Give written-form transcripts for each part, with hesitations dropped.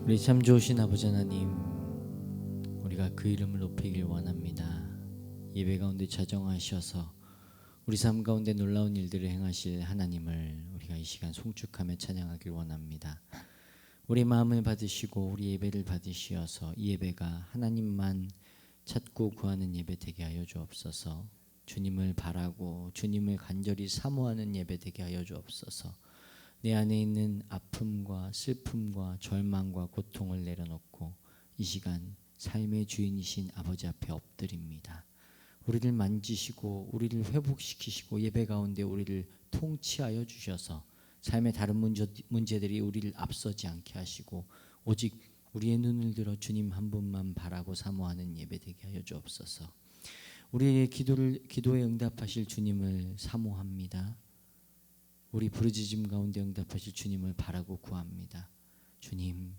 우리 참 좋으신 아버지 하나님, 우리가 그 이름을 높이길 원합니다. 예배 가운데 자정하셔서 우리 삶 가운데 놀라운 일들을 행하실 하나님을 우리가 이 시간 송축하며 찬양하길 원합니다. 우리 마음을 받으시고 우리 예배를 받으시어서 이 예배가 하나님만 찾고 구하는 예배 되게 하여 주옵소서. 주님을 바라고 주님을 간절히 사모하는 예배 되게 하여 주옵소서. 내 안에 있는 아픔과 슬픔과 절망과 고통을 내려놓고 이 시간 삶의 주인이신 아버지 앞에 엎드립니다. 우리를 만지시고 우리를 회복시키시고 예배 가운데 우리를 통치하여 주셔서 삶의 다른 문제들이 우리를 앞서지 않게 하시고 오직 우리의 눈을 들어 주님 한 분만 바라고 사모하는 예배 되게 하여 주옵소서. 우리의 기도에 응답하실 주님을 사모합니다. 우리 부르짖음 가운데 응답하실 주님을 바라고 구합니다. 주님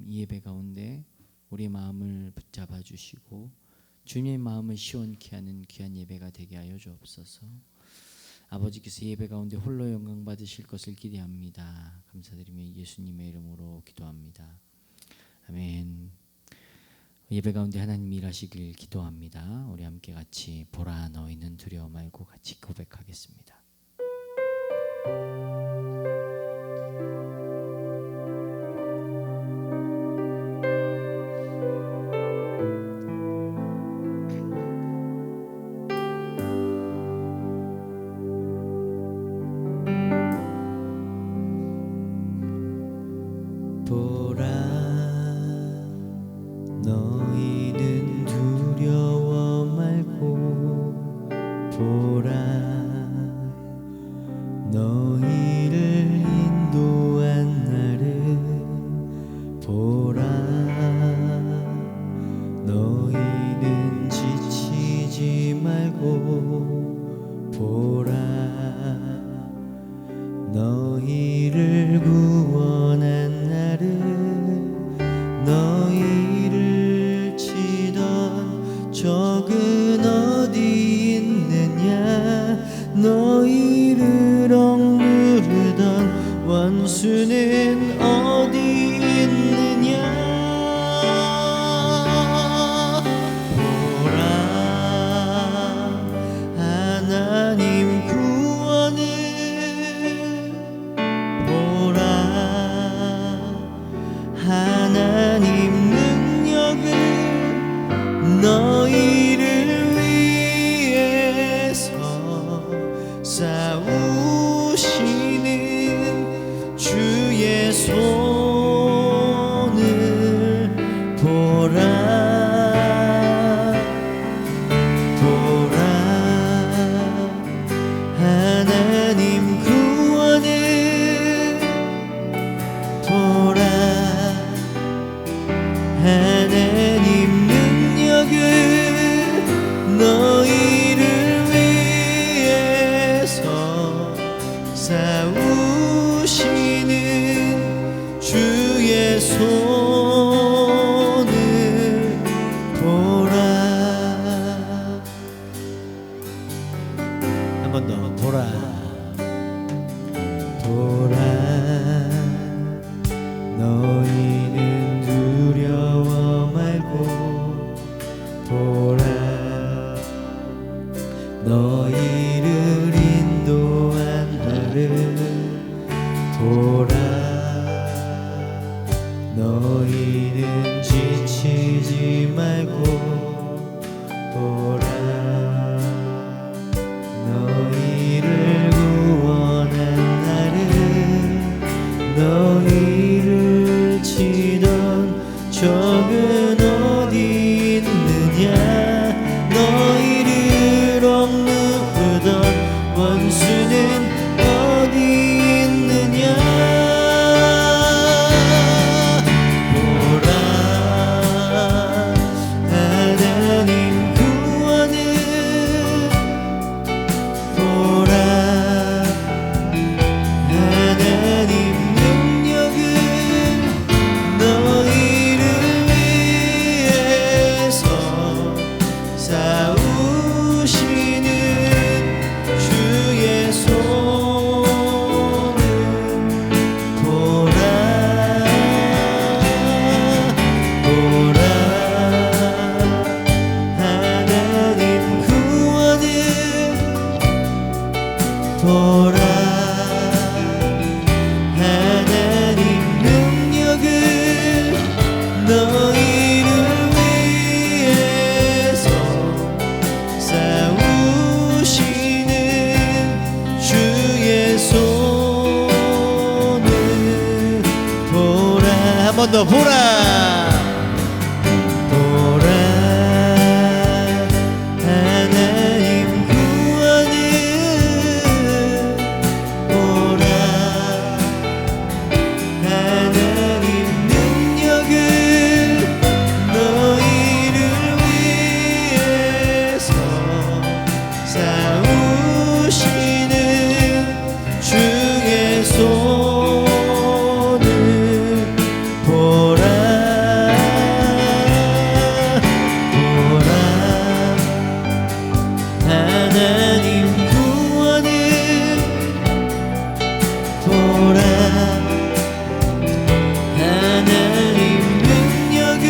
이 예배 가운데 우리의 마음을 붙잡아 주시고 주님의 마음을 시원케 하는 귀한 예배가 되게 하여 주옵소서. 아버지께서 예배 가운데 홀로 영광 받으실 것을 기대합니다. 감사드리며 예수님의 이름으로 기도합니다. 아멘. 예배 가운데 하나님 일하시길 기도합니다. 우리 함께 같이 보라 너희는 두려워 말고 같이 고백하겠습니다. 너희는 두려워 말고 보라 너희를 인도한 나를 보라 너희는 지치지 말고 보라 너희를 구원한 나를 너희를 치던 적은 어디 있느냐 너희를 억누르던 원수는 어디 있느냐 보라 하나님 구원을 보라 하나님 능력을 너희를 위해서 싸우시는 주의 손을 보라 보라 하나님 구원을 보라 하나님 능력을 너희를 위해서 싸우시는 주의 손을 보라 한 번 더 보라 보라 너희는 두려워 말고 보라 너희를 인도한 나를 보라 너희는 지치지 말고 보라 너희를 구원한 나를 너희를 치던 적은 어디 있느냐 너희를 억누르던 원수는 어디 있느냐 보라 하나님 구원을 보라 하나님 능력을 너희를 위해 번 더 보라 보라 하나님 구원을 보라 하나님 능력을 너희를 위해서 싸우시는 주의 손을 보라 보라 하나님 구원을 보라 하나님 능력을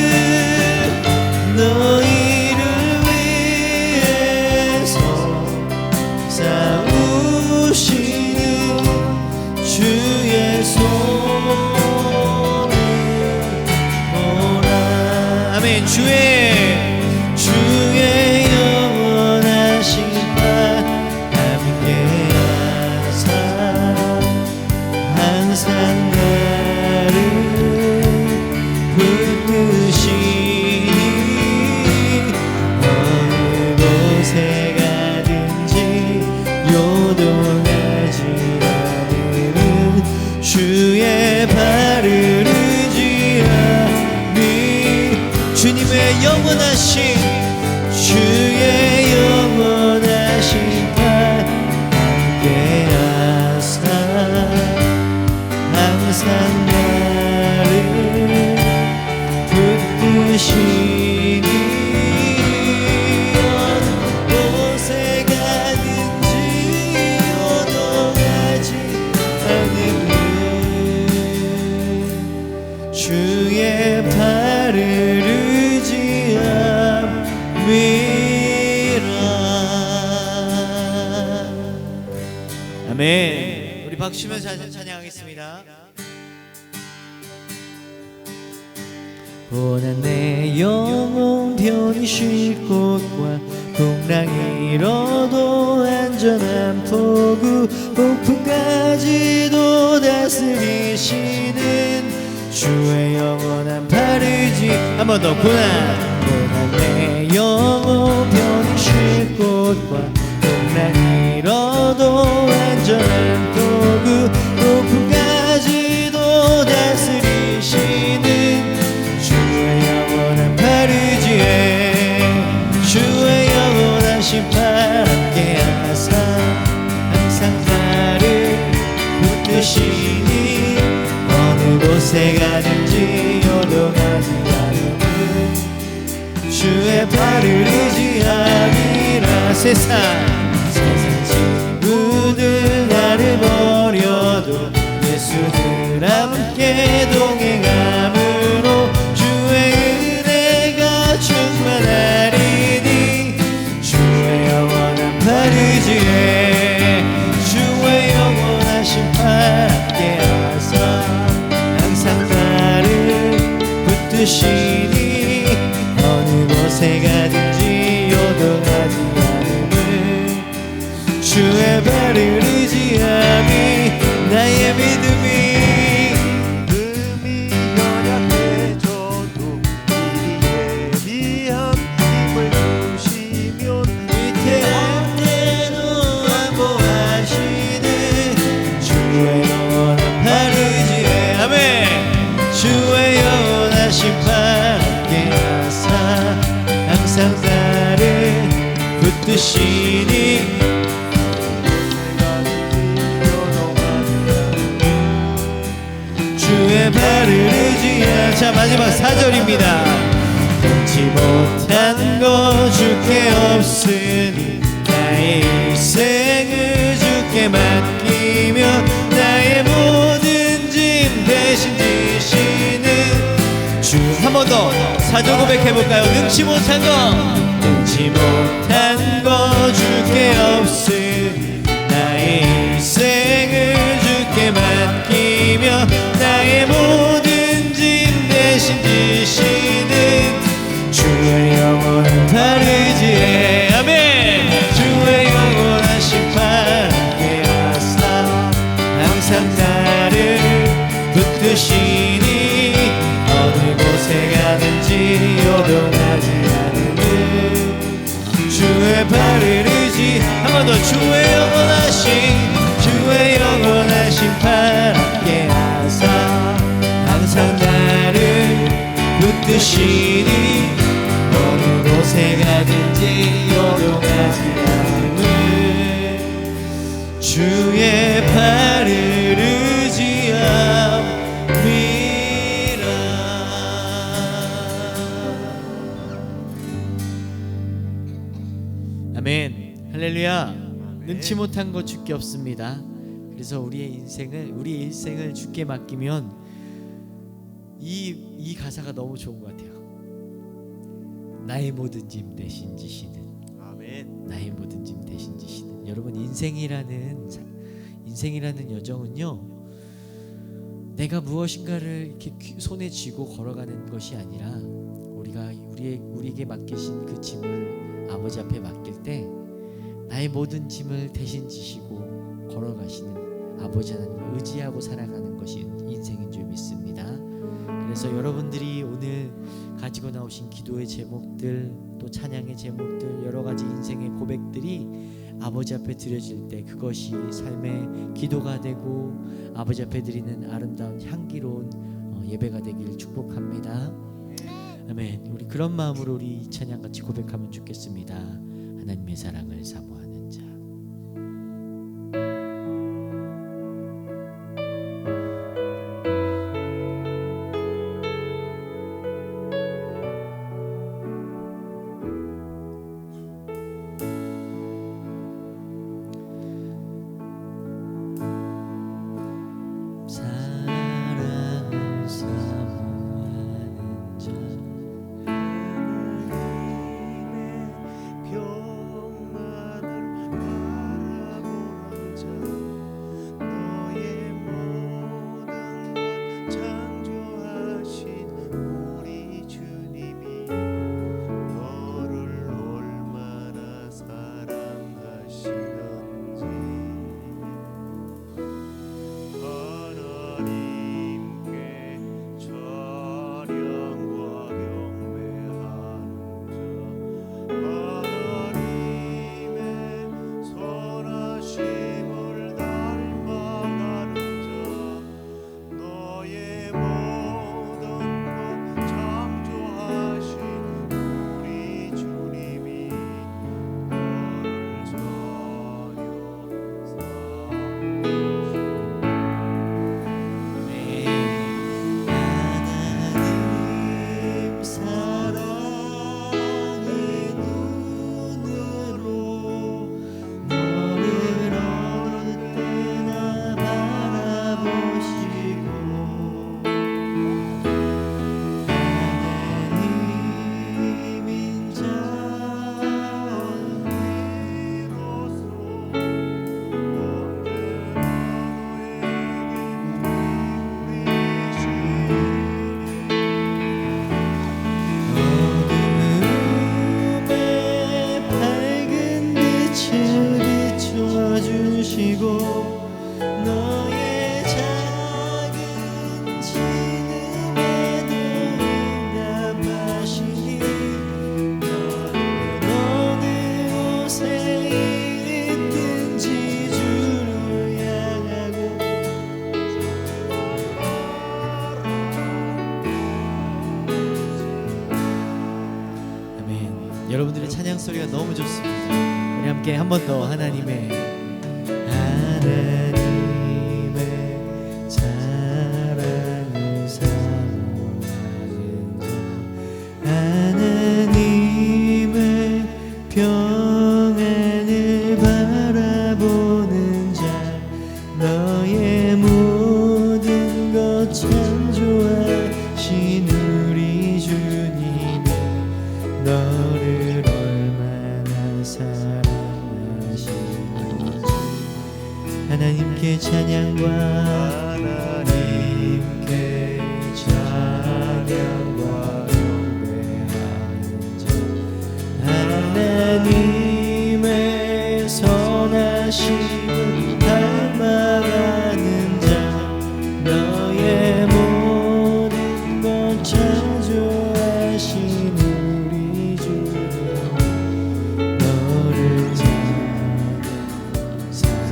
너희를 위해서 싸우시는 주의 손을 보라 아멘 주의 영원하신 발 함께하사 항상 나를 붙드시니 어느 곳에 가든지 요동하지 않으면 주의 발을 의지하니 주님의 영원하신 주의 영원하신 발 함께하사 항상 나를 붙드시니 어느 곳에 가든지 요동하지 않으면 주의 발을 의지함이라 아멘 우리 박수치며 찬양하겠습니다 고난 내 영혼 편히 쉴 곳과 풍랑이 일어도 안전한 포구 폭풍까지도 다스리시는 주의 영원한 발의지 한 번 더 고난 내 영혼 편히 쉴 곳과 풍랑이 일어도 안전한 포구 폭풍까지도 다스리시는 주의 영원한 발의지에 주의 영원하신 발 함께하사 항상 나를 붙드시니 어느 곳에 가든지 요동하지 않으면 주의 발을 의지하리라 세상 친구들 나를 버려도 예수들 함께 동행함으로 주의 은혜가 충만하리니 주의 영원한 발 의지해 주의 영원하신 발 함께하사 항상 나를 붙드시니 어느 곳에 가든지 요동하지 않으면 주의 발을 의지함이 나의 믿음이 연약해져도 미리 예비한 힘을 주시면 밑에 언제도 안보하시는 주의 영원한 발 의지해 아멘 주의 영원하신 발 함께하사 항상 나를 붙드시니 주의 발을 의지하 자 마지막 4절입니다 끊지 못한 거 주께 없으니 나의 일생을 주께 맡기며 나의 모든 짐 대신 지시는 주 한 번 더 사절 고백해볼까요 능치 못한 거 주께 없으니 나의 일생을 주께 맡기며 나의 모든 짐 대신 지시는 주의 영원한 발 의지해 아멘 주의 영원하신 발 함께하사 항상 나를 붙드시니 되시니 어느 곳에 가든지 요동하지 않는 주의 팔을 의지함이라. 아멘. 할렐루야. 능치 못한 것 주께 없습니다. 그래서 우리의 일생을 주께 맡기면 이 가사가 너무 좋은 것 같아요. 나의 모든 짐 대신 지시는, 아멘. 나의 모든 짐 대신 지시는. 여러분, 인생이라는 여정은요, 내가 무엇인가를 이렇게 손에 쥐고 걸어가는 것이 아니라 우리에게 맡기신 그 짐을 아버지 앞에 맡길 때 나의 모든 짐을 대신 지시고 걸어가시는 아버지 하나님을 의지하고 살아가는 것이 인생인 줄 믿습니다. 그래서 여러분들이 오늘 가지고 나오신 기도의 제목들, 또 찬양의 제목들, 여러 가지 인생의 고백들이 아버지 앞에 드려질 때 그것이 삶의 기도가 되고 아버지 앞에 드리는 아름다운 향기로운 예배가 되길 축복합니다. 아멘. 우리 그런 마음으로 우리 이 찬양 같이 고백하면 좋겠습니다. 하나님의 사랑을 사모하는 자. 사랑을 사모하는 자. 평안을 바라보는 자. 너의 모든 것 창조하신 우리 주님이 너를 얼마나 사랑하시는지 하나님께 찬양과 경배하는 자. 하나님의 선하심을 닮아가는 자. 너의 모든 것 창조하신 우리 주님이 너를 사랑하시는 하나님 사랑의 눈으로 너를 어느 때나 바라보시고 하나님인 자 어둠에 밝은 빛을 비춰주시고 너의 작은 신음에도 응답하시니 너는 어느 곳에 있든지 주를 향하고 아멘. 여러분들의 찬양 소리가 너무 좋습니다. 우리 함께 한 번 더 하나님의 사랑을 사모하는 자. 하나님의 평안을 바라보는 자. 너의 모든 것 창조하신 우리 주님이 너를 얼마나 사랑하시는지 하나님께 찬양과 하나님께 찬양과 경배하는 자. 하나님의 선하심을 닮아가는 자. 너의 모든 것 창조하신 우리 주님 너를 사랑하신다.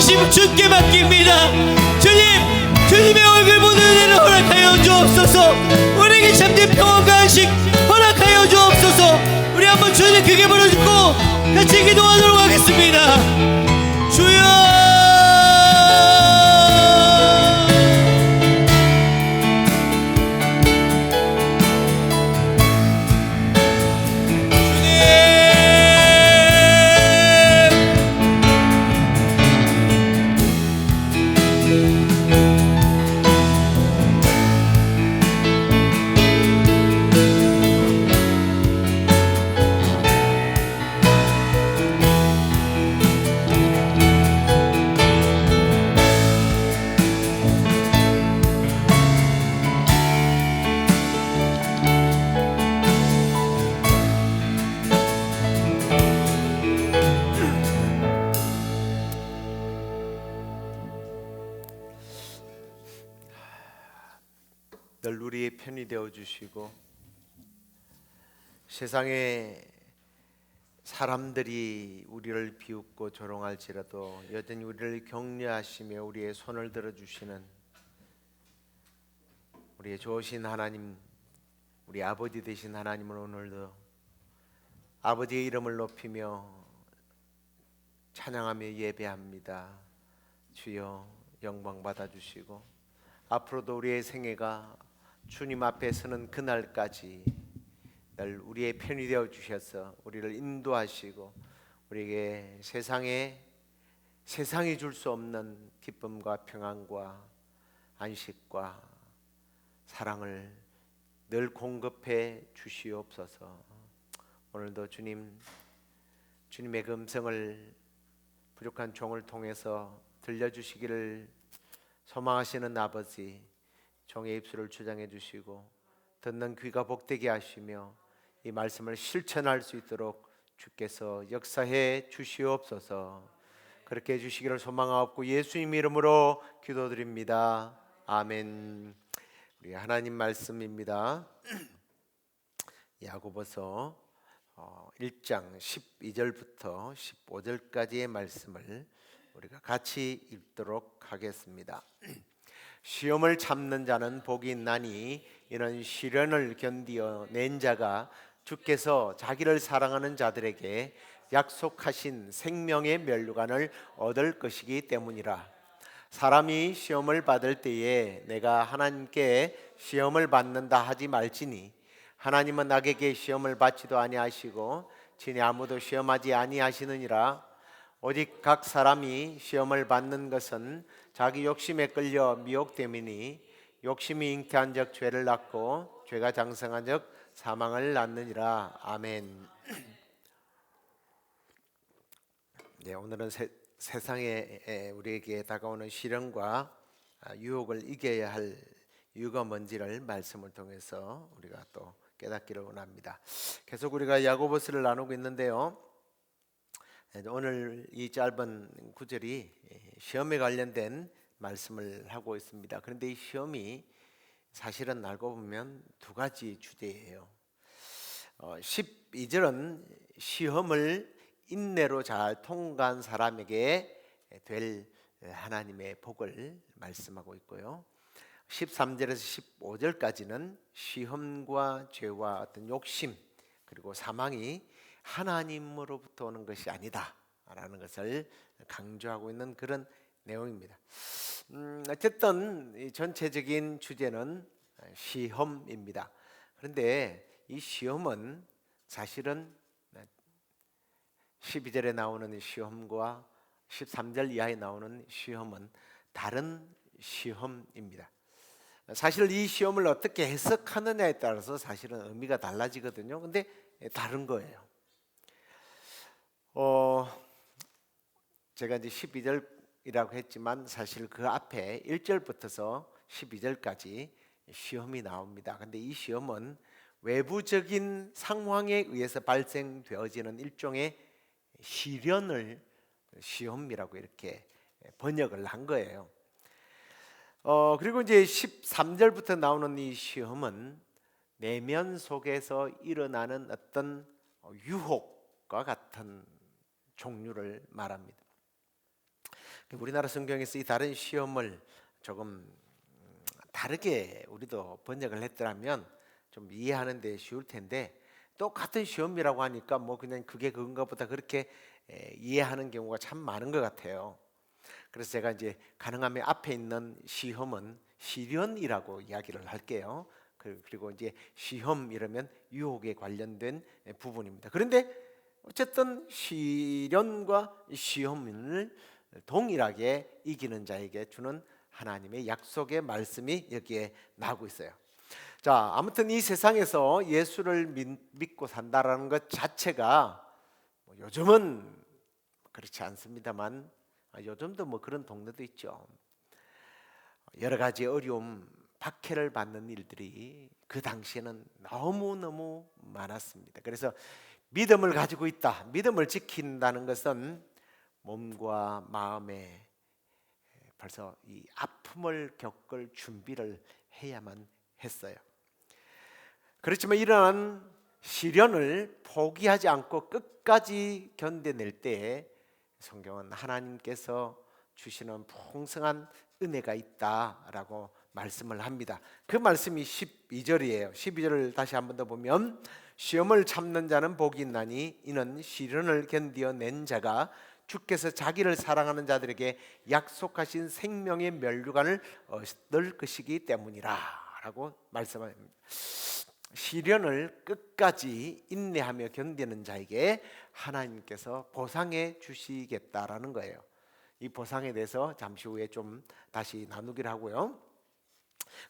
중심 주께 맡깁니다. 주님의 얼굴 보는 은혜를 허락하여 주옵소서. 우리에게 참된 평안과 안식 허락하여 주옵소서. 우리 한번 주님 크게 부르짖고 같이 기도하도록 하겠습니다. 주여. 늘 우리의 편이 되어 주시고 세상에 사람들이 우리를 비웃고 조롱할지라도 여전히 우리를 격려하시며 우리의 손을 들어 주시는 우리의 좋으신 하나님, 우리 아버지 되신 하나님을 오늘도 아버지의 이름을 높이며 찬양하며 예배합니다. 주여 영광 받아 주시고 앞으로도 우리의 생애가 주님 앞에 서는 그날까지 늘 우리의 편이 되어 주셔서 우리를 인도하시고 우리에게 세상이 줄 수 없는 기쁨과 평안과 안식과 사랑을 늘 공급해 주시옵소서. 오늘도 주님의 그 음성을 부족한 종을 통해서 들려주시기를 소망하시는 아버지, 종의 입술을 주장해 주시고 듣는 귀가 복되게 하시며 이 말씀을 실천할 수 있도록 주께서 역사해 주시옵소서. 그렇게 해주시기를 소망하옵고 예수님 이름으로 기도드립니다. 아멘. 우리 하나님 말씀입니다. 야고보서 1장 12절부터 15절까지의 말씀을 우리가 같이 읽도록 하겠습니다. 시험을 참는 자는 복이 있나니 이는 시련을 견디어 낸 자가 주께서 자기를 사랑하는 자들에게 약속하신 생명의 면류관을 얻을 것이기 때문이라. 사람이 시험을 받을 때에 내가 하나님께 시험을 받는다 하지 말지니 하나님은 악에게 시험을 받지도 아니하시고 진히 아무도 시험하지 아니하시느니라. 오직 각 사람이 시험을 받는 것은 자기 욕심에 끌려 미혹됨이니 욕심이 잉태한 적 죄를 낳고 죄가 장성한 적 사망을 낳느니라. 아멘. 네, 오늘은 세상에 우리에게 다가오는 시련과 유혹을 이겨야 할 이유가 뭔지를 말씀을 통해서 우리가 또 깨닫기를 원합니다. 계속 우리가 야고보서를 나누고 있는데요. 오늘 이 짧은 구절이 시험에 관련된 말씀을 하고 있습니다. 그런데 이 시험이 사실은 알고 보면 두 가지 주제예요. 12절은 시험을 인내로 잘 통과한 사람에게 될 하나님의 복을 말씀하고 있고요. 13절에서 15절까지는 시험과 죄와 어떤 욕심 그리고 사망이 하나님으로부터 오는 것이 아니다 라는 것을 강조하고 있는 그런 내용입니다. 어쨌든 이 전체적인 주제는 시험입니다. 그런데 이 시험은 사실은 12절에 나오는 시험과 13절 이하에 나오는 시험은 다른 시험입니다. 사실 이 시험을 어떻게 해석하느냐에 따라서 사실은 의미가 달라지거든요. 근데 다른 거예요. 제가 이제 12절이라고 했지만 사실 그 앞에 1절부터서 12절까지 시험이 나옵니다. 근데 이 시험은 외부적인 상황에 의해서 발생되어지는 일종의 시련을 시험이라고 이렇게 번역을 한 거예요. 그리고 이제 13절부터 나오는 이 시험은 내면 속에서 일어나는 어떤 유혹과 같은 종류를 말합니다. 우리나라 성경에서 이 다른 시험을 조금 다르게 우리도 번역을 했더라면 좀 이해하는 데 쉬울 텐데, 똑같은 시험이라고 하니까 뭐 그냥 그게 그건가 보다 그렇게 이해하는 경우가 참 많은 것 같아요. 그래서 제가 이제 가능하면 앞에 있는 시험은 시련이라고 이야기를 할게요. 그리고 이제 시험 이러면 유혹에 관련된 부분입니다. 그런데 어쨌든 시련과 시험을 동일하게 이기는 자에게 주는 하나님의 약속의 말씀이 여기에 나오고 있어요. 자, 아무튼 이 세상에서 예수를 믿고 산다라는 것 자체가 요즘은 그렇지 않습니다만, 요즘도 뭐 그런 동네도 있죠. 여러 가지 어려움, 박해를 받는 일들이 그 당시에는 너무너무 많았습니다. 그래서 믿음을 가지고 있다, 믿음을 지킨다는 것은 몸과 마음에 벌써 이 아픔을 겪을 준비를 해야만 했어요. 그렇지만 이러한 시련을 포기하지 않고 끝까지 견뎌낼 때에 성경은 하나님께서 주시는 풍성한 은혜가 있다라고 말씀을 합니다. 그 말씀이 12절이에요. 12절을 다시 한 번 더 보면, 시험을 참는 자는 복이 있나니 이는 시련을 견디어낸 자가 주께서 자기를 사랑하는 자들에게 약속하신 생명의 면류관을 얻을 것이기 때문이라 라고 말씀합니다. 시련을 끝까지 인내하며 견디는 자에게 하나님께서 보상해 주시겠다라는 거예요. 이 보상에 대해서 잠시 후에 좀 다시 나누기를 하고요.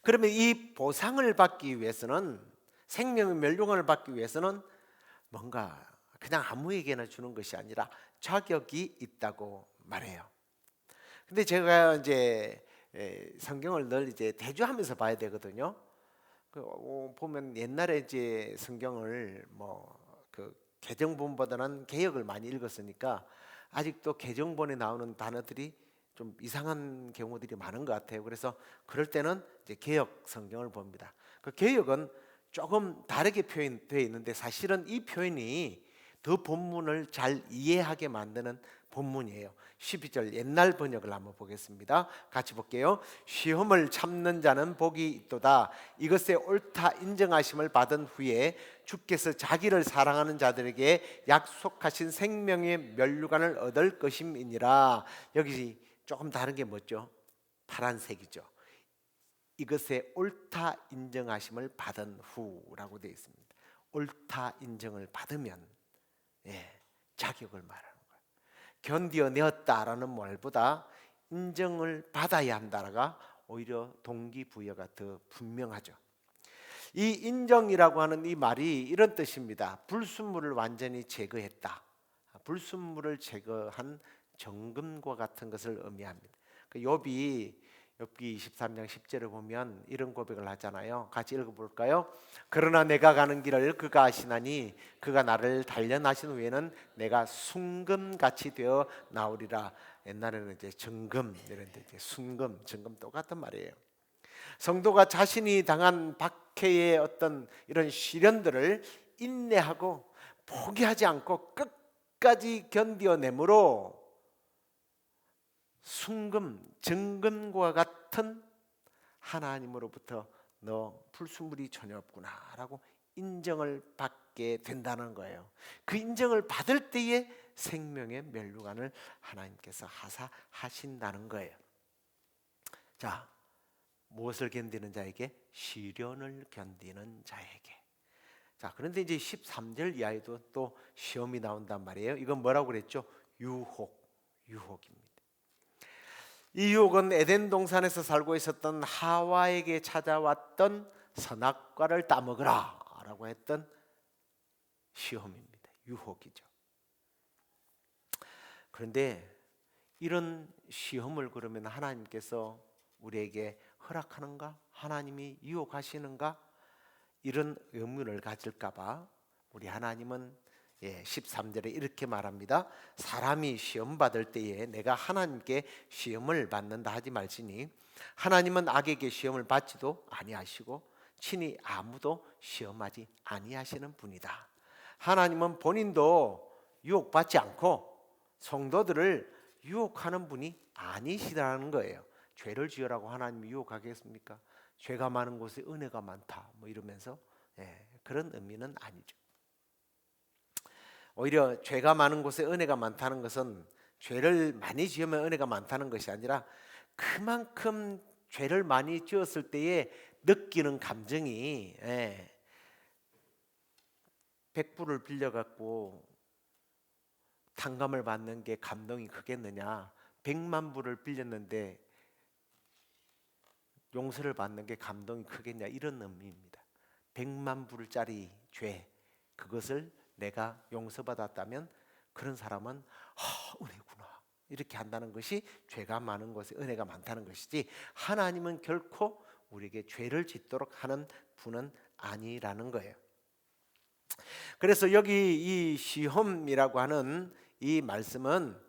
그러면 이 보상을 받기 위해서는, 생명의 면류관을 받기 위해서는 뭔가 그냥 아무에게나 주는 것이 아니라 자격이 있다고 말해요. 근데 제가 이제 성경을 늘 이제 대조하면서 봐야 되거든요. 보면 옛날에 이제 성경을 그 개정본보다는 개역을 많이 읽었으니까 아직도 개정본에 나오는 단어들이 좀 이상한 경우들이 많은 것 같아요. 그래서 그럴 때는 이제 개역 성경을 봅니다. 그 개역은 조금 다르게 표현되어 있는데 사실은 이 표현이 더 본문을 잘 이해하게 만드는 본문이에요. 12절 옛날 번역을 한번 보겠습니다. 같이 볼게요. 시험을 참는 자는 복이 있도다. 이것에 옳다 인정하심을 받은 후에 주께서 자기를 사랑하는 자들에게 약속하신 생명의 면류관을 얻을 것임이니라. 여기 조금 다른 게 뭐죠? 파란색이죠. 이것에 옳다 인정하심을 받은 후라고 되어 있습니다. 옳다 인정을 받으면 자격을 말하는 거예요. 견디어내었다라는 말보다 인정을 받아야 한다가 오히려 동기부여가 더 분명하죠. 이 인정이라고 하는 이 말이 이런 뜻입니다. 불순물을 완전히 제거했다. 불순물을 제거한 정금과 같은 것을 의미합니다. 욥기 23장 10절을 보면 이런 고백을 하잖아요. 같이 읽어볼까요? 그러나 내가 가는 길을 그가 아시나니 그가 나를 단련하신 후에는 내가 순금같이 되어 나오리라. 옛날에는 이제 정금 이런데 이제 순금, 정금 똑같은 말이에요. 성도가 자신이 당한 박해의 어떤 이런 시련들을 인내하고 포기하지 않고 끝까지 견뎌내므로 순금, 정금과 같은 하나님으로부터 너 불순물이 전혀 없구나라고 인정을 받게 된다는 거예요. 그 인정을 받을 때에 생명의 면류관을 하나님께서 하사하신다는 거예요. 자, 무엇을 견디는 자에게? 시련을 견디는 자에게. 자, 그런데 이제 13절 이하에도 또 시험이 나온단 말이에요. 이건 뭐라고 그랬죠? 유혹입니다. 이 유혹은 에덴 동산에서 살고 있었던 하와에게 찾아왔던 선악과를 따먹으라 라고 했던 시험입니다. 유혹이죠. 그런데 이런 시험을 그러면 하나님께서 우리에게 허락하는가? 하나님이 유혹하시는가? 이런 의문을 가질까 봐 우리 하나님은 13절에 이렇게 말합니다. 사람이 시험 받을 때에 내가 하나님께 시험을 받는다 하지 말지니 하나님은 악에게 시험을 받지도 아니하시고 친히 아무도 시험하지 아니하시는 분이다. 하나님은 본인도 유혹받지 않고 성도들을 유혹하는 분이 아니시라는 거예요. 죄를 지으라고 하나님이 유혹하겠습니까? 죄가 많은 곳에 은혜가 많다 뭐 이러면서 그런 의미는 아니죠. 오히려 죄가 많은 곳에 은혜가 많다는 것은 죄를 많이 지으면 은혜가 많다는 것이 아니라 그만큼 죄를 많이 지었을 때에 느끼는 감정이 100불을 빌려갖고 탕감을 받는 게 감동이 크겠느냐, 100만 불을 빌렸는데 용서를 받는 게 감동이 크겠냐, 이런 의미입니다. 100만 불짜리 죄, 그것을 내가 용서받았다면 그런 사람은 은혜구나 이렇게 한다는 것이 죄가 많은 곳에 은혜가 많다는 것이지, 하나님은 결코 우리에게 죄를 짓도록 하는 분은 아니라는 거예요. 그래서 여기 이 시험이라고 하는 이 말씀은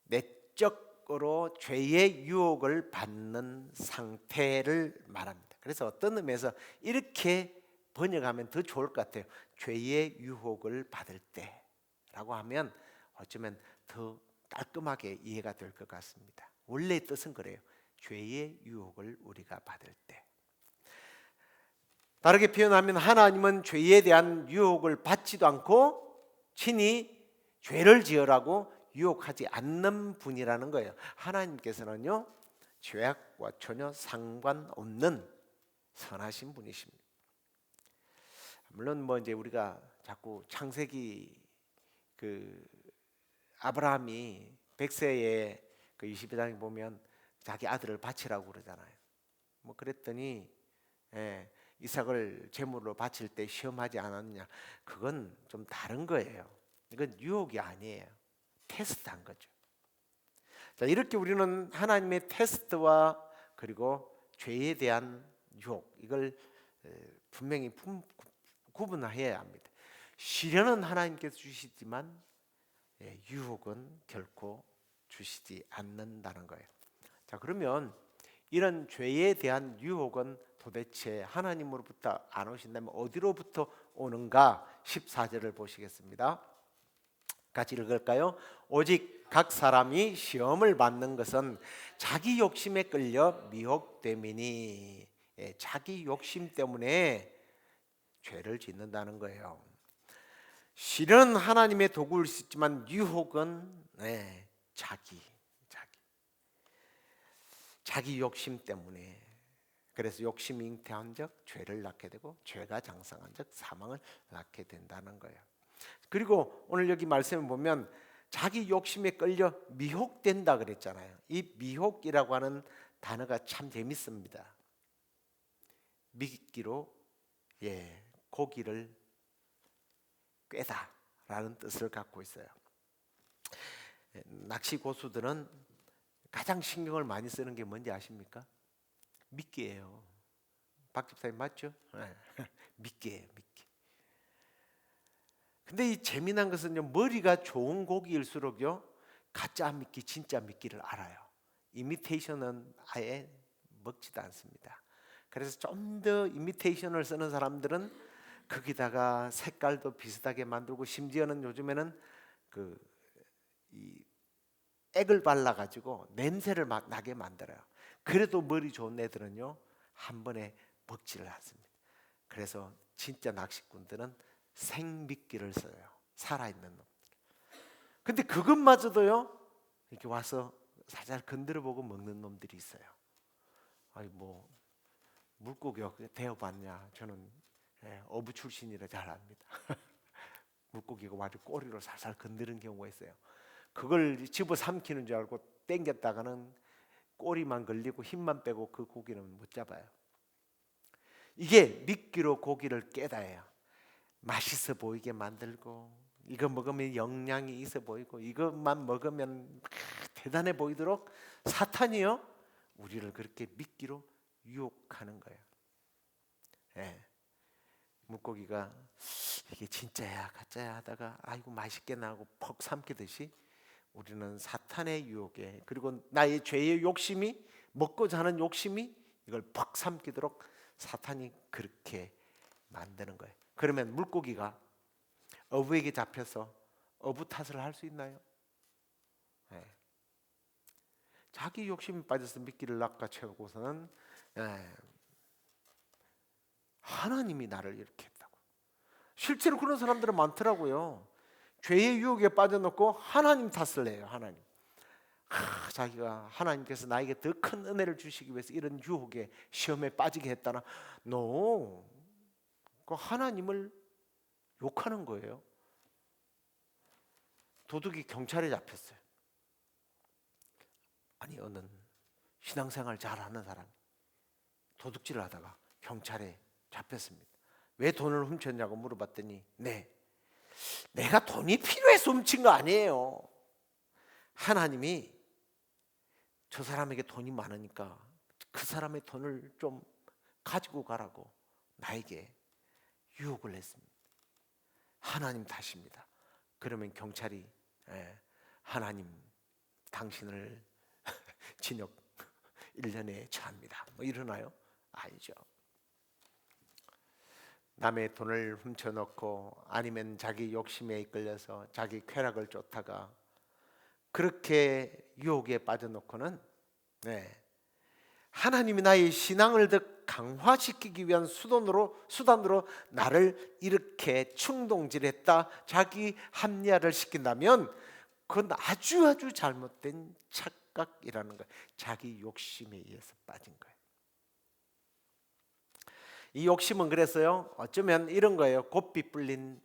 내적으로 죄의 유혹을 받는 상태를 말합니다. 그래서 어떤 의미에서 이렇게 번역하면 더 좋을 것 같아요. 죄의 유혹을 받을 때라고 하면 어쩌면 더 깔끔하게 이해가 될 것 같습니다. 원래의 뜻은 그래요. 죄의 유혹을 우리가 받을 때. 다르게 표현하면 하나님은 죄에 대한 유혹을 받지도 않고 친히 죄를 지으라고 유혹하지 않는 분이라는 거예요. 하나님께서는요, 죄악과 전혀 상관없는 선하신 분이십니다. 물론 뭐 이제 우리가 자꾸 창세기 아브라함이 100세에 22장에 보면 자기 아들을 바치라고 그러잖아요. 뭐 그랬더니 이삭을 제물로 바칠 때 시험하지 않았느냐, 그건 좀 다른 거예요. 이건 유혹이 아니에요. 테스트한 거죠. 자, 이렇게 우리는 하나님의 테스트와 그리고 죄에 대한 유혹, 이걸 분명히 구분해야 합니다. 시련은 하나님께서 주시지만 유혹은 결코 주시지 않는다는 거예요. 자, 그러면 이런 죄에 대한 유혹은 도대체 하나님으로부터 안 오신다면 어디로부터 오는가? 14절을 보시겠습니다. 같이 읽을까요? 오직 각 사람이 시험을 받는 것은 자기 욕심에 끌려 미혹됨이니. 자기 욕심 때문에 죄를 짓는다는 거예요. 실은 하나님의 도구일 수 있지만 유혹은 자기 욕심 때문에, 그래서 욕심이 잉태한 적 죄를 낳게 되고 죄가 장성한 적 사망을 낳게 된다는 거예요. 그리고 오늘 여기 말씀을 보면 자기 욕심에 끌려 미혹된다 그랬잖아요. 이 미혹이라고 하는 단어가 참 재밌습니다. 미끼로 고기를 꿰다라는 뜻을 갖고 있어요. 낚시 고수들은 가장 신경을 많이 쓰는 게 뭔지 아십니까? 미끼예요. 박 집사님 맞죠? 미끼예요, 미끼. 근데 이 재미난 것은요, 머리가 좋은 고기일수록요 가짜 미끼, 진짜 미끼를 알아요. 이미테이션은 아예 먹지도 않습니다. 그래서 좀 더 이미테이션을 쓰는 사람들은 거기다가 색깔도 비슷하게 만들고, 심지어는 요즘에는 이 액을 발라가지고 냄새를 막 나게 만들어요. 그래도 머리 좋은 애들은요 한 번에 먹지를 않습니다. 그래서 진짜 낚시꾼들은 생미끼를 써요. 살아있는 놈. 근데 그것마저도요 이렇게 와서 살살 건드려보고 먹는 놈들이 있어요. 아니 뭐 물고기 대어봤냐? 저는 어부 출신이라 잘 압니다. 물고기가 와서 꼬리로 살살 건드는 경우가 있어요. 그걸 집어삼키는 줄 알고 당겼다가는 꼬리만 걸리고 힘만 빼고 그 고기는 못 잡아요. 이게 미끼로 고기를 깨다예요. 맛있어 보이게 만들고, 이거 먹으면 영양이 있어 보이고, 이것만 먹으면 대단해 보이도록 사탄이요 우리를 그렇게 미끼로 유혹하는 거예요. 물고기가 이게 진짜야 가짜야 하다가 아이고 맛있게 나고 퍽 삼키듯이 우리는 사탄의 유혹에, 그리고 나의 죄의 욕심이, 먹고자 하는 욕심이 이걸 퍽 삼키도록 사탄이 그렇게 만드는 거예요. 그러면 물고기가 어부에게 잡혀서 어부 탓을 할 수 있나요? 예. 자기 욕심에 빠져서 미끼를 낚아채고서는 하나님이 나를 이렇게 했다고. 실제로 그런 사람들은 많더라고요. 죄의 유혹에 빠져놓고 하나님 탓을 해요. 하나님. 자기가 하나님께서 나에게 더 큰 은혜를 주시기 위해서 이런 유혹에 시험에 빠지게 했다나. No. 그 하나님을 욕하는 거예요. 도둑이 경찰에 잡혔어요. 아니 어느 신앙생활 잘하는 사람이 도둑질을 하다가 경찰에 잡혔습니다. 왜 돈을 훔쳤냐고 물어봤더니 네, 내가 돈이 필요해서 훔친 거 아니에요. 하나님이 저 사람에게 돈이 많으니까 그 사람의 돈을 좀 가지고 가라고 나에게 유혹을 했습니다. 하나님 탓입니다. 그러면 경찰이 하나님 당신을 징역 1년에 처합니다. 뭐 이러나요? 아니죠. 남의 돈을 훔쳐놓고 아니면 자기 욕심에 이끌려서 자기 쾌락을 쫓다가 그렇게 유혹에 빠져놓고는 하나님이 나의 신앙을 더 강화시키기 위한 수단으로 나를 이렇게 충동질했다, 자기 합리화를 시킨다면 그건 아주 잘못된 착각이라는 거예요. 자기 욕심에 의해서 빠진 거예요. 이 욕심은 그래서요, 어쩌면 이런 거예요. 곱비 풀린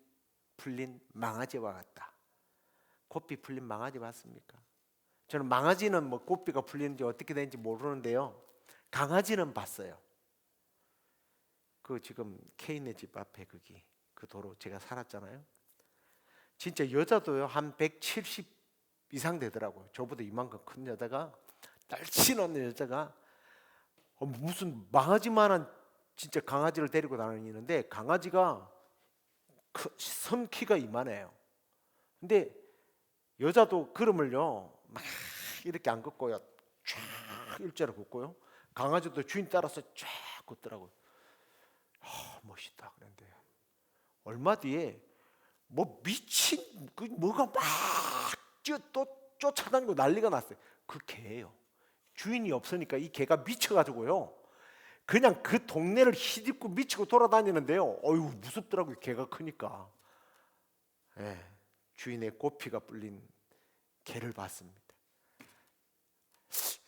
망아지와 같다. 곱비 풀린 망아지 봤습니까? 저는 망아지는 뭐 곱비가 풀리는지 어떻게 되는지 모르는데요, 강아지는 봤어요. 그 지금 케인네 집 앞에 거기 그 도로 제가 살았잖아요. 진짜 여자도요 한 170 이상 되더라고요. 저보다 이만큼 큰 여자가, 날씬한 여자가 무슨 망아지만한 진짜 강아지를 데리고 다니는데 강아지가 섬 키가 이만해요. 근데 여자도 걸음을요 막 이렇게 안 걷고요, 쫙 일자로 걷고요. 강아지도 주인 따라서 쫙 걷더라고요. 멋있다 그런데 얼마 뒤에 뭐 미친 그 뭐가 막 또 쫓아다니고 난리가 났어요. 그 개예요. 주인이 없으니까 이 개가 미쳐가지고요 그냥 그 동네를 휘젓고 미치고 돌아다니는데요. 어휴 무섭더라고요. 개가 크니까. 주인의 꼬피가 뿔린 개를 봤습니다.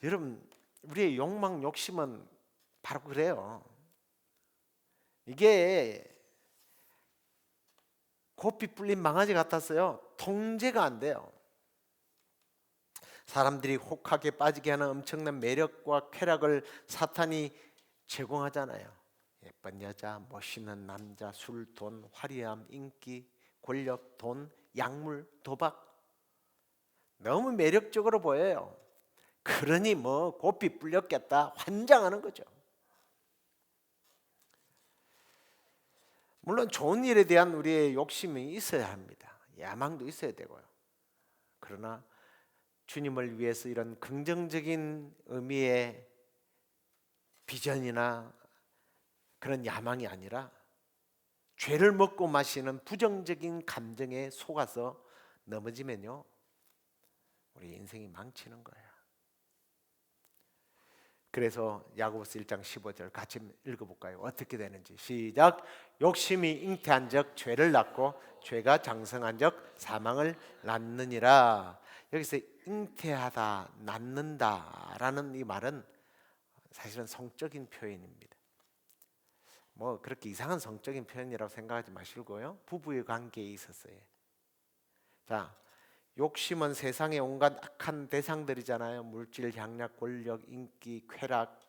여러분, 우리의 욕망, 욕심은 바로 그래요. 이게 고삐 뿔린 망아지 같았어요. 통제가 안 돼요. 사람들이 혹하게 빠지게 하는 엄청난 매력과 쾌락을 사탄이 제공하잖아요. 예쁜 여자, 멋있는 남자, 술, 돈, 화려함, 인기, 권력, 돈, 약물, 도박. 너무 매력적으로 보여요. 그러니 뭐 고삐 뿔렸겠다 환장하는 거죠. 물론 좋은 일에 대한 우리의 욕심이 있어야 합니다. 야망도 있어야 되고요. 그러나 주님을 위해서 이런 긍정적인 의미의 비전이나 그런 야망이 아니라 죄를 먹고 마시는 부정적인 감정에 속아서 넘어지면요 우리 인생이 망치는 거예요. 그래서 야고보서 1장 15절 같이 읽어볼까요? 어떻게 되는지 시작. 욕심이 잉태한 적 죄를 낳고 죄가 장성한 적 사망을 낳느니라. 여기서 잉태하다, 낳는다라는 이 말은 사실은 성적인 표현입니다. 뭐 그렇게 이상한 성적인 표현이라고 생각하지 마시고요, 부부의 관계에 있었어요. 자, 욕심은 세상의 온갖 악한 대상들이잖아요. 물질, 향락, 권력, 인기, 쾌락.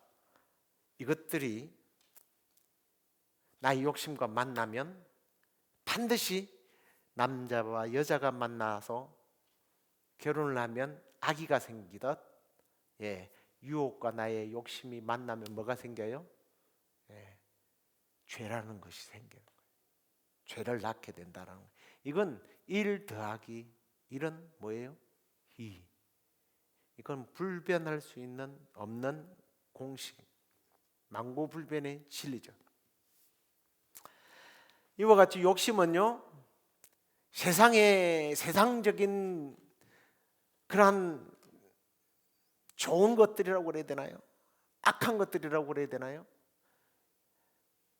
이것들이 나의 욕심과 만나면 반드시 남자와 여자가 만나서 결혼을 하면 아기가 생기듯, 유혹과 나의 욕심이 만나면 뭐가 생겨요? 죄라는 것이 생겨요. 죄를 낳게 된다는 거예요. 이건 1 더하기 1은 뭐예요? 2. 이건 불변할 수 있는 없는 공식, 망고불변의 진리죠. 이와 같이 욕심은요 세상적인 그러한 좋은 것들이라고 그래야 되나요? 악한 것들이라고 그래야 되나요?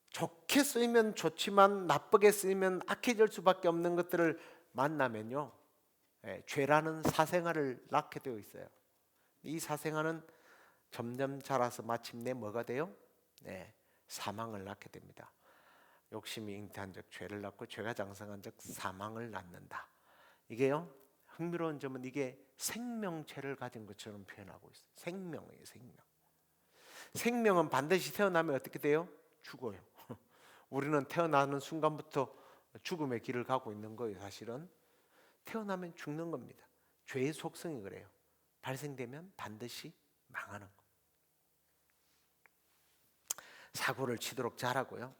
좋게 쓰이면 좋지만 나쁘게 쓰이면 악해질 수밖에 없는 것들을 만나면요, 죄라는 사생활을 낳게 되어 있어요. 이 사생활은 점점 자라서 마침내 뭐가 돼요? 사망을 낳게 됩니다. 욕심이 잉태한 적 죄를 낳고 죄가 장성한 적 사망을 낳는다. 이게요, 흥미로운 점은 이게 생명체를 가진 것처럼 표현하고 있어요. 생명이에요, 생명. 생명은 반드시 태어나면 어떻게 돼요? 죽어요. 우리는 태어나는 순간부터 죽음의 길을 가고 있는 거예요. 사실은 태어나면 죽는 겁니다. 죄의 속성이 그래요. 발생되면 반드시 망하는 거. 사고를 치도록 잘하고요,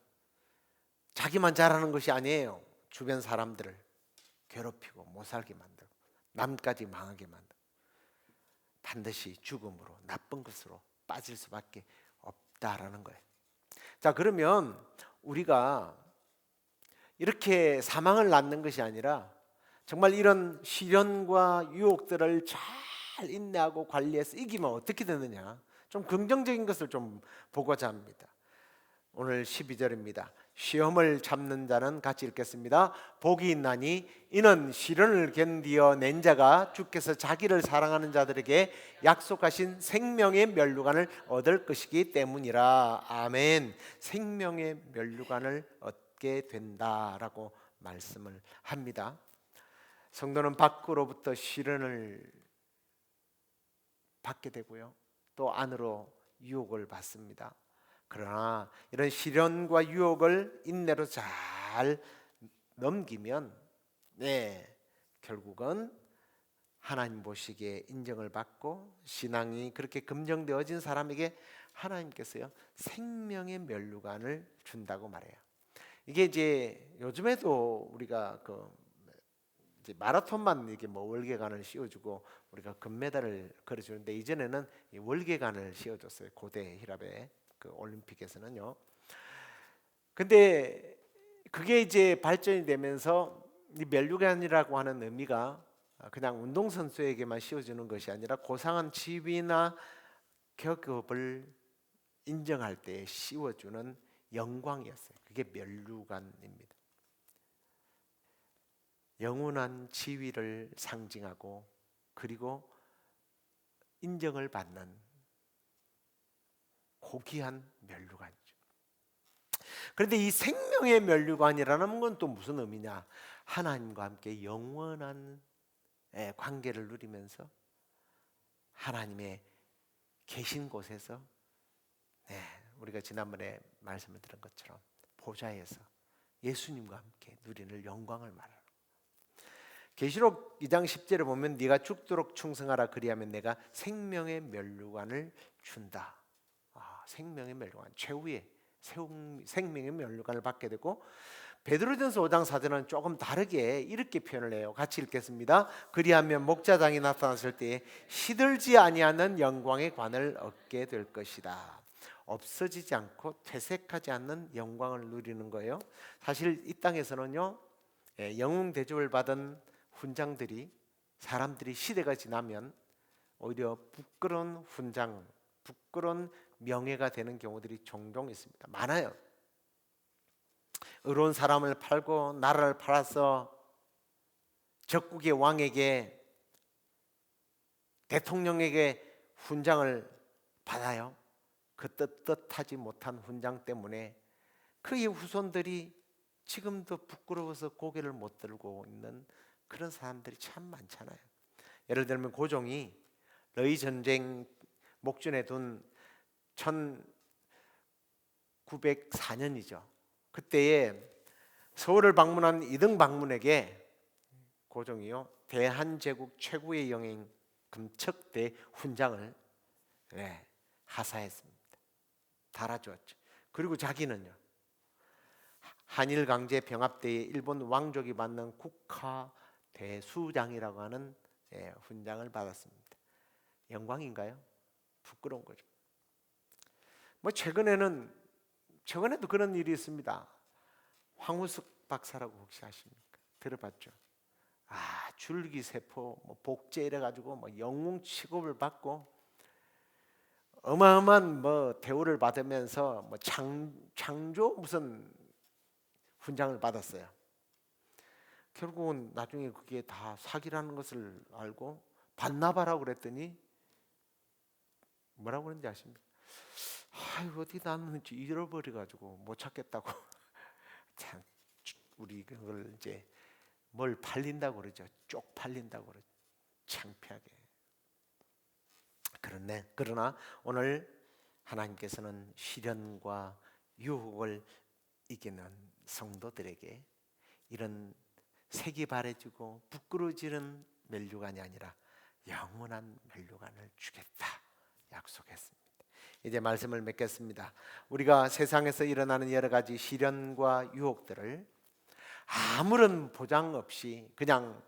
자기만 잘하는 것이 아니에요. 주변 사람들을 괴롭히고 못 살게 만들고 남까지 망하게 만들고 반드시 죽음으로, 나쁜 것으로 빠질 수밖에 없다라는 거예요. 자, 그러면 우리가 이렇게 사망을 낳는 것이 아니라 정말 이런 시련과 유혹들을 잘 인내하고 관리해서 이기면 어떻게 되느냐, 좀 긍정적인 것을 좀 보고자 합니다. 오늘 12절입니다. 시험을 참는 자는 같이 읽겠습니다. 복이 있나니 이는 시련을 견디어 낸 자가 주께서 자기를 사랑하는 자들에게 약속하신 생명의 면류관을 얻을 것이기 때문이라. 아멘. 생명의 면류관을 얻게 된다라고 말씀을 합니다. 성도는 밖으로부터 시련을 받게 되고요, 또 안으로 유혹을 받습니다. 그러나 이런 시련과 유혹을 인내로 잘 넘기면 결국은 하나님 보시기에 인정을 받고 신앙이 그렇게 검증되어진 사람에게 하나님께서요, 생명의 면류관을 준다고 말해요. 이게 이제 요즘에도 우리가 이제 마라톤만 이게 뭐 월계관을 씌워주고 우리가 금메달을 걸어주는데, 이전에는 이 월계관을 씌워줬어요. 고대 힐압의 그 올림픽에서는요. 근데 그게 이제 발전이 되면서 이 면류관이라고 하는 의미가 그냥 운동선수에게만 씌워주는 것이 아니라 고상한 지위나 격업을 인정할 때 씌워주는 영광이었어요. 그게 면류관입니다. 영원한 지위를 상징하고 그리고 인정을 받는 고귀한 면류관이죠. 그런데 이 생명의 면류관이라는 건 또 무슨 의미냐? 하나님과 함께 영원한 관계를 누리면서 하나님의 계신 곳에서 우리가 지난번에 말씀을 드린 것처럼 보좌에서 예수님과 함께 누리는 영광을 말하는, 계시록 2장 10절에 보면 네가 죽도록 충성하라, 그리하면 내가 생명의 면류관을 준다. 생명의 면류관, 최후의 생명의 면류관을 받게 되고, 베드로전서 5장 4절은 조금 다르게 이렇게 표현을 해요. 같이 읽겠습니다. 그리하면 목자장이 나타났을 때에 시들지 아니하는 영광의 관을 얻게 될 것이다. 없어지지 않고 퇴색하지 않는 영광을 누리는 거예요. 사실 이 땅에서는요, 영웅 대접을 받은 훈장들이, 사람들이 시대가 지나면 오히려 부끄러운 훈장, 부끄러운 명예가 되는 경우들이 종종 있습니다. 많아요. 의로운 사람을 팔고 나라를 팔아서 적국의 왕에게, 대통령에게 훈장을 받아요. 그 뜻하지 못한 훈장 때문에 그의 후손들이 지금도 부끄러워서 고개를 못 들고 있는 그런 사람들이 참 많잖아요. 예를 들면 고종이 러이 전쟁 목전에 둔 1904년이죠. 그때에 서울을 방문한 이등 방문에게 고종이요, 대한제국 최고의 영예인 금척대 훈장을 하사했습니다. 달아주었죠. 그리고 자기는요, 한일 강제 병합 때에 일본 왕족이 받는 국화 대수장이라고 하는 훈장을 받았습니다. 영광인가요? 부끄러운 거죠. 뭐 최근에도 그런 일이 있습니다. 황우석 박사라고 혹시 아십니까? 들어봤죠? 줄기세포, 뭐 복제 이래가지고 뭐 영웅 취급을 받고 어마어마한 뭐 대우를 받으면서 뭐 창조 무슨 훈장을 받았어요. 결국은 나중에 그게 다 사기라는 것을 알고 반나바라고 그랬더니 뭐라고 그랬는지 아십니까? 아이고 어디 나는 잃어버려가지고 못 찾겠다고. 참 우리 그걸 이제 뭘 팔린다고 그러죠. 쪽팔린다고 그러죠. 창피하게. 그러나 오늘 하나님께서는 시련과 유혹을 이기는 성도들에게 이런 색이 바래지고 부끄러지는 면류관이 아니라 영원한 면류관을 주겠다 약속했습니다. 이제 말씀을 맺겠습니다. 우리가 세상에서 일어나는 여러 가지 시련과 유혹들을 아무런 보장 없이 그냥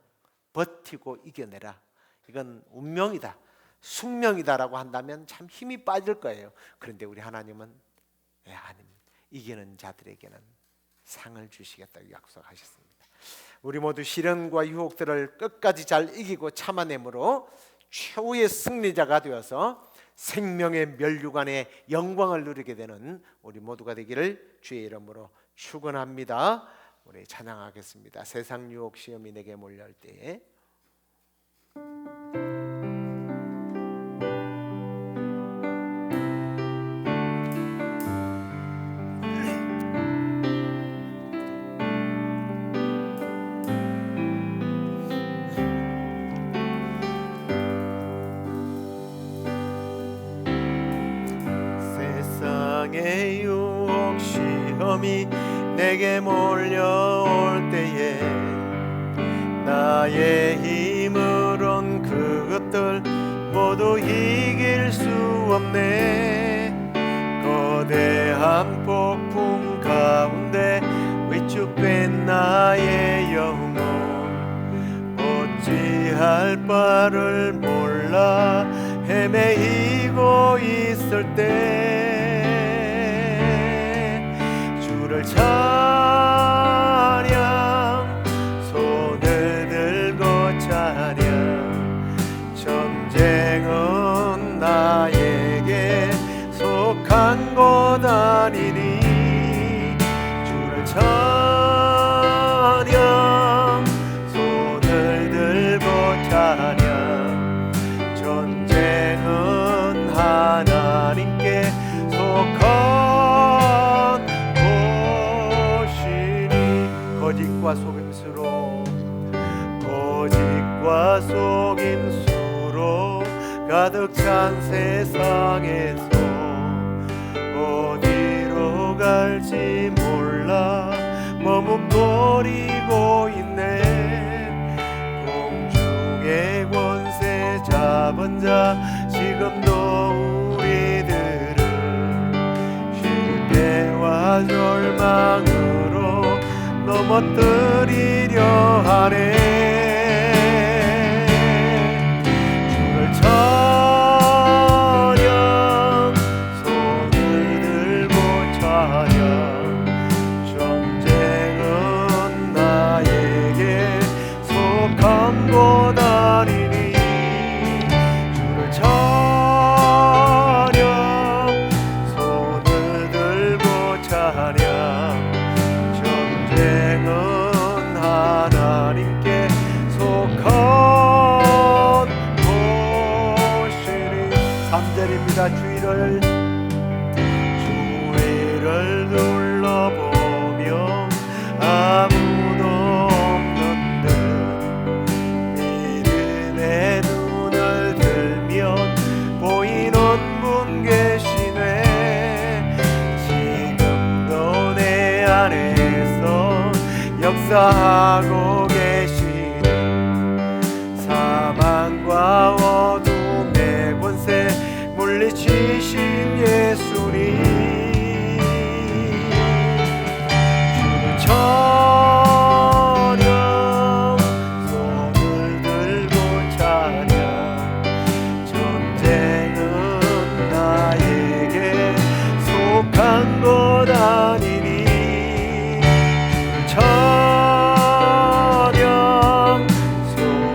버티고 이겨내라. 이건 운명이다, 숙명이다라고 한다면 참 힘이 빠질 거예요. 그런데 우리 하나님은 아닙니다. 이기는 자들에게는 상을 주시겠다고 약속하셨습니다. 우리 모두 시련과 유혹들을 끝까지 잘 이기고 참아내므로 최후의 승리자가 되어서 생명의 면류관의 영광을 누리게 되는 우리 모두가 되기를 주의 이름으로 축원합니다. 우리 찬양하겠습니다. 세상 유혹 시험이 내게 몰려올 때에 세상의 유혹 시험이 내게 몰려올 때에 나의 힘으론 그것들 모두 이길 수 없네. 거대한 폭풍 가운데 위축된 나의 영혼 어찌할 바를 몰라 헤매이고 있을 때 주를 찬양 손을 들고 찬양 전쟁은 나에게 속한 것 아니니 주를 찬양 손을 들고 찬양 전쟁은 하나님께 속한 것이니 거짓과 속임수로 가득 찬 세상에서 어디로 갈지 몰라 머뭇거리고 있네. 공중의 권세 잡은 자 지금도 우리들을 실패와 절망으로 넘어뜨리려 하네. 주를 찬양 손을 들고 찬양 전쟁은 나에게 속한 것 아니니 주를 찬양 손을 들고 찬양 전쟁은 하나님께 속한 것이니 3절입니다. 주위를 둘러보며 아무도 없는 듯 믿음의 눈을 들면 보이는 분 계시네. 지금도 내 안에서 역사하고 계시는 사망과 어둠의 권세 물리치신 예수님 주를 찬양 손을 들고 찬양 전쟁은 나에게 속한 것 아니니 주를 찬양 손을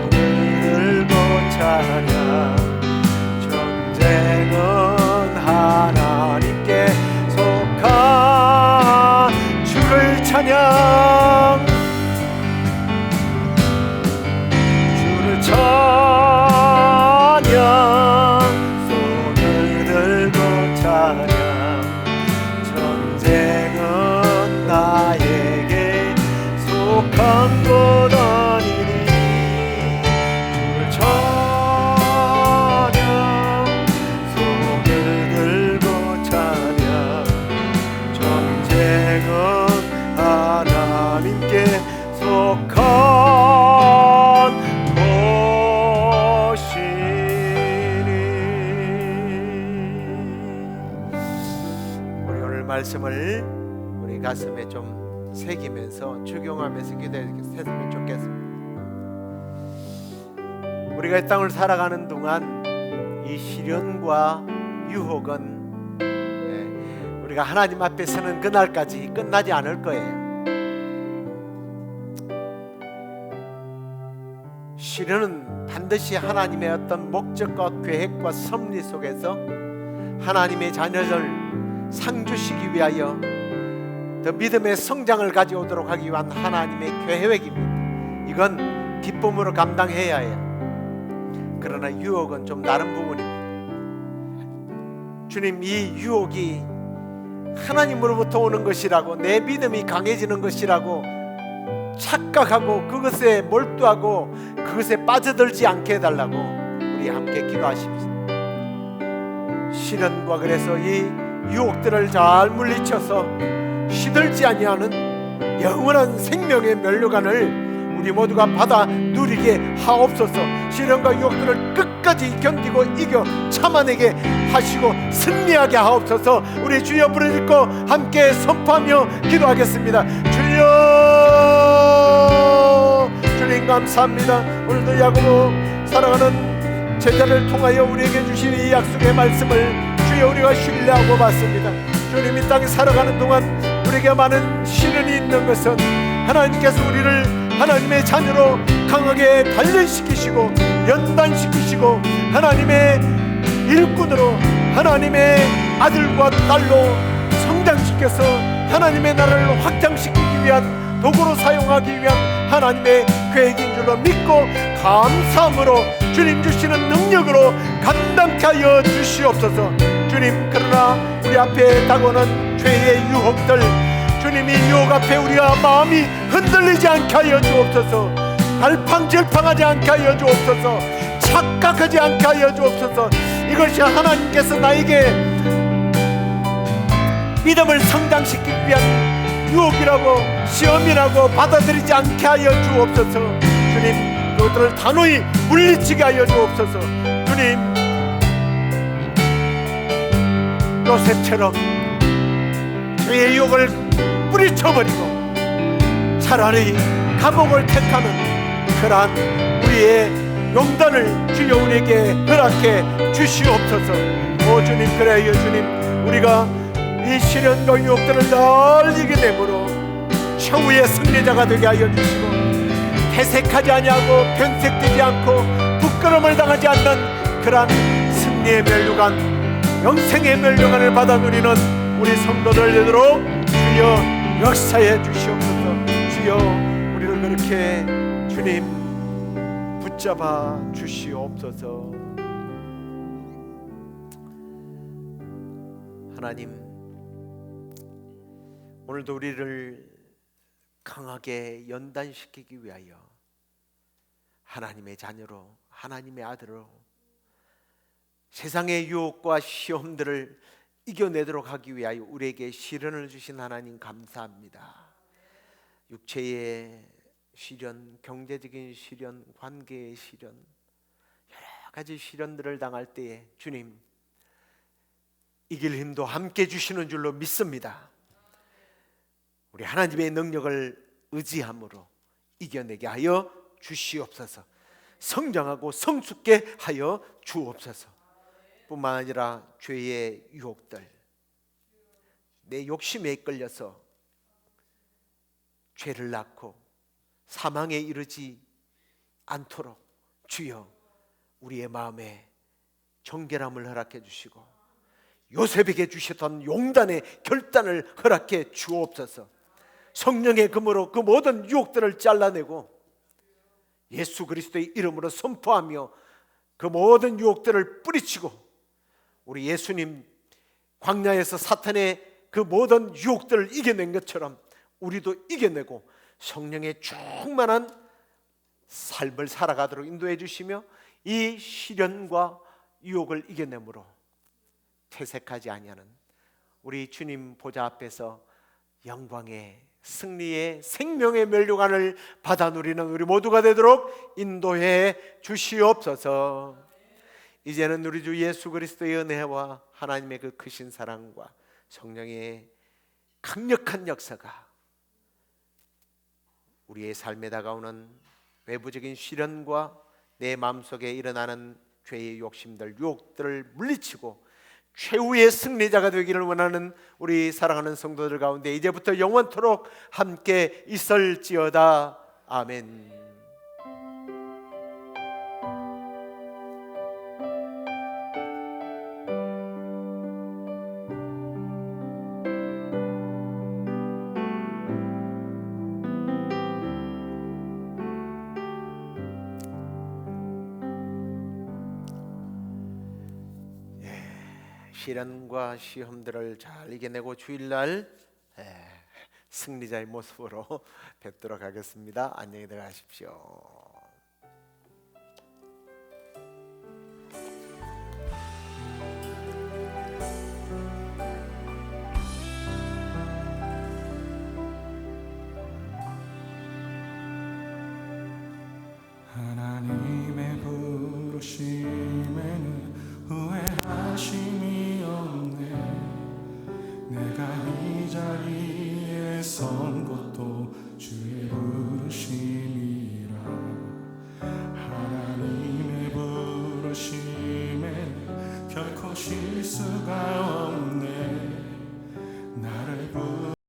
말씀을 우리 가슴에 좀 새기면서 적용하면서 기도했으면 좋겠습니다. 우리가 이 땅을 살아가는 동안 이 시련과 유혹은 우리가 하나님 앞에 서는 그날까지 끝나지 않을 거예요. 시련은 반드시 하나님의 어떤 목적과 계획과 섭리 속에서 하나님의 자녀를 상주시키 위하여 더 믿음의 성장을 가져오도록 하기 위한 하나님의 계획입니다. 이건 기쁨으로 감당해야 해요. 그러나 유혹은 좀 다른 부분입니다. 주님, 이 유혹이 하나님으로부터 오는 것이라고, 내 믿음이 강해지는 것이라고 착각하고 그것에 몰두하고 그것에 빠져들지 않게 해달라고 우리 함께 기도하십시오. 시련과 그래서 이 유혹들을 잘 물리쳐서 시들지 아니하는 영원한 생명의 면류관을 우리 모두가 받아 누리게 하옵소서. 시련과 유혹들을 끝까지 견디고 이겨 참아내게 하시고 승리하게 하옵소서. 우리 주여 부르짖고 함께 선포하며 기도하겠습니다. 주여, 주님 감사합니다. 오늘도 야고보 사랑하는 제자를 통하여 우리에게 주신 이 약속의 말씀을 주여 우리가 신뢰하고 받습니다. 주님, 이 땅에 살아가는 동안 우리에게 많은 시련이 있는 것은 하나님께서 우리를 하나님의 자녀로 강하게 단련시키시고 연단시키시고 하나님의 일꾼으로 하나님의 아들과 딸로 성장시켜서 하나님의 나라를 확장시키기 위한 도구로 사용하기 위한 하나님의 계획인 줄로 믿고 감사함으로 주님 주시는 능력으로 감당케 하여 주시옵소서. 주님, 그러나 우리 앞에 다가오는 죄의 유혹들, 주님이 유혹 앞에 우리가 마음이 흔들리지 않게 하여 주옵소서. 갈팡질팡하지 않게 하여 주옵소서. 착각하지 않게 하여 주옵소서. 이것이 하나님께서 나에게 믿음을 성장시키기 위한 유혹이라고 시험이라고 받아들이지 않게 하여 주옵소서. 주님, 그것들을 단호히 물리치게 하여 주옵소서. 주님, 요셉처럼 죄의 유혹을 뿌리쳐버리고 차라리 감옥을 택하는 그러한 우리의 용단을 주여 우리에게 허락해 주시옵소서. 오 주님, 그래요 주님, 우리가 이 시련과 유혹들을 널 이겨내므로 최후의 승리자가 되게 하여 주시고 퇴색하지 아니하고 변색되지 않고 부끄러움을 당하지 않는 그러한 승리의 면류관, 영생의 면류관을 받아 누리는 우리 성도들 되도록 주여 역사해 주시옵소서. 주여 우리를 그렇게 주님 붙잡아 주시옵소서. 하나님, 오늘도 우리를 강하게 연단시키기 위하여 하나님의 자녀로, 하나님의 아들로 세상의 유혹과 시험들을 이겨내도록 하기 위하여 우리에게 시련을 주신 하나님 감사합니다. 육체의 시련, 경제적인 시련, 관계의 시련, 여러 가지 시련들을 당할 때에 주님 이길 힘도 함께 주시는 줄로 믿습니다. 우리 하나님의 능력을 의지함으로 이겨내게 하여 주시옵소서. 성장하고 성숙게 하여 주옵소서. 뿐만 아니라 죄의 유혹들, 내 욕심에 이끌려서 죄를 낳고 사망에 이르지 않도록 주여 우리의 마음에 정결함을 허락해 주시고 요셉에게 주셨던 용단의 결단을 허락해 주옵소서. 성령의 금으로 그 모든 유혹들을 잘라내고 예수 그리스도의 이름으로 선포하며 그 모든 유혹들을 뿌리치고 우리 예수님 광야에서 사탄의 그 모든 유혹들을 이겨낸 것처럼 우리도 이겨내고 성령의 충만한 삶을 살아가도록 인도해 주시며 이 시련과 유혹을 이겨내므로 퇴색하지 아니하는 우리 주님 보좌 앞에서 영광의 승리의 생명의 면류관을 받아 누리는 우리 모두가 되도록 인도해 주시옵소서. 이제는 우리 주 예수 그리스도의 은혜와 하나님의 그 크신 사랑과 성령의 강력한 역사가 우리의 삶에 다가오는 외부적인 시련과 내 마음속에 일어나는 죄의 욕심들, 유혹들을 물리치고 최후의 승리자가 되기를 원하는 우리 사랑하는 성도들 가운데 이제부터 영원토록 함께 있을지어다. 아멘. 시련과 시험들을 잘 이겨내고 주일날 승리자의 모습으로 뵙도록 하겠습니다. 안녕히 들어가십시오. 하나님의 부르심에는 후회하심이 없네. 내가 이 자리에 선 것도 주의 부르심이라. 하나님의 부르심에는 결코 실수가 없네. 나를